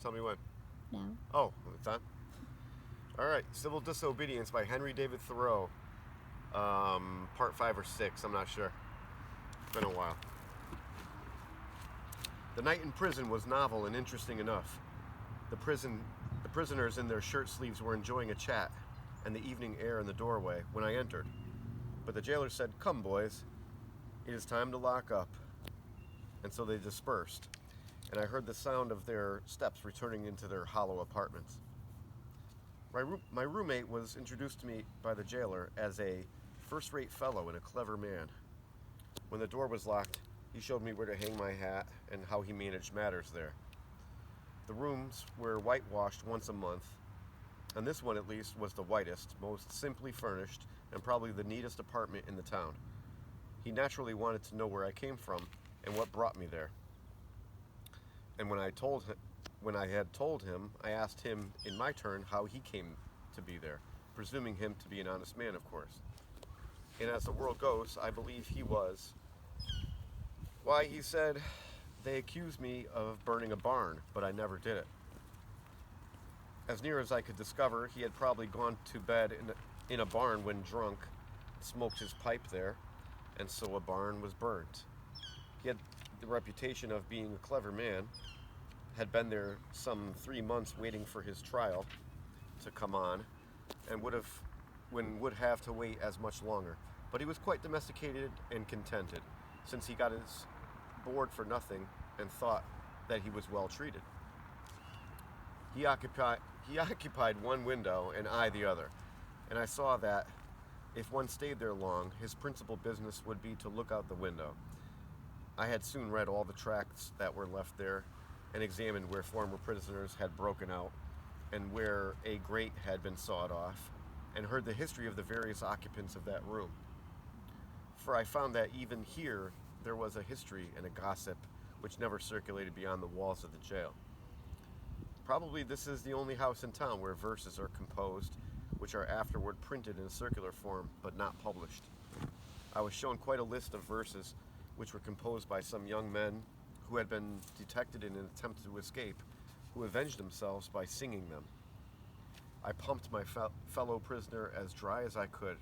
Tell me when. No. Oh, it's on? Alright, Civil Disobedience by Henry David Thoreau. Part 5 or 6, I'm not sure. It's been a while. The night in prison was novel and interesting enough. The prisoners in their shirt sleeves were enjoying a chat and the evening air in the doorway when I entered. But the jailer said, "Come, boys, it is time to lock up." And so they dispersed, and I heard the sound of their steps returning into their hollow apartments. My roommate was introduced to me by the jailer as a first-rate fellow and a clever man. When the door was locked, he showed me where to hang my hat and how he managed matters there. The rooms were whitewashed once a month, and this one at least was the whitest, most simply furnished, and probably the neatest apartment in the town. He naturally wanted to know where I came from and what brought me there. And when I had told him, I asked him in my turn how he came to be there, presuming him to be an honest man, of course. And as the world goes, I believe he was. Why, he said, "They accused me of burning a barn, but I never did it." As near as I could discover, he had probably gone to bed in a barn when drunk, smoked his pipe there, and so a barn was burnt. He had the reputation of being a clever man, had been there some 3 months waiting for his trial to come on, and would have to wait as much longer. But he was quite domesticated and contented, since he got his board for nothing and thought that he was well treated. He occupied one window and I the other, and I saw that if one stayed there long, his principal business would be to look out the window. I had soon read all the tracts that were left there and examined where former prisoners had broken out and where a grate had been sawed off, and heard the history of the various occupants of that room. For I found that even here there was a history and a gossip which never circulated beyond the walls of the jail. Probably this is the only house in town where verses are composed, which are afterward printed in a circular form, but not published. I was shown quite a list of verses which were composed by some young men who had been detected in an attempt to escape, who avenged themselves by singing them. I pumped my fellow prisoner as dry as I could,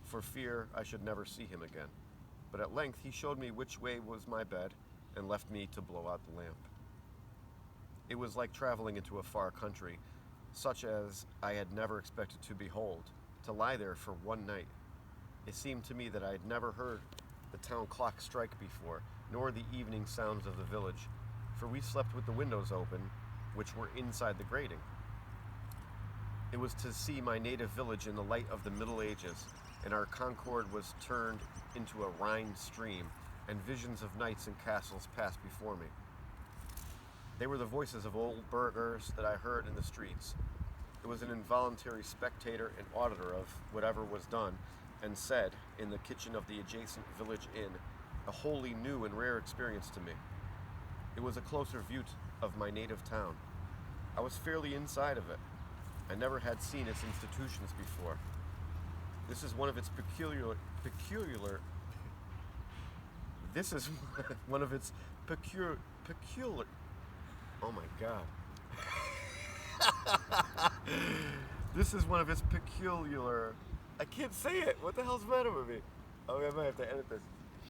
for fear I should never see him again. But at length he showed me which way was my bed, and left me to blow out the lamp. It was like traveling into a far country, such as I had never expected to behold, to lie there for one night. It seemed to me that I had never heard the town clock strike before, nor the evening sounds of the village, for we slept with the windows open, which were inside the grating. It was to see my native village in the light of the Middle Ages, and our concord was turned into a Rhine stream, and visions of knights and castles passed before me. They were the voices of old burghers that I heard in the streets. It was an involuntary spectator and auditor of whatever was done and said in the kitchen of the adjacent village inn, a wholly new and rare experience to me. It was a closer view of my native town. I was fairly inside of it. I never had seen its institutions before. This is one of its peculiar oh my God. This is one of its peculiar, I can't say it. What the hell's the matter with me? Oh, I might have to edit this.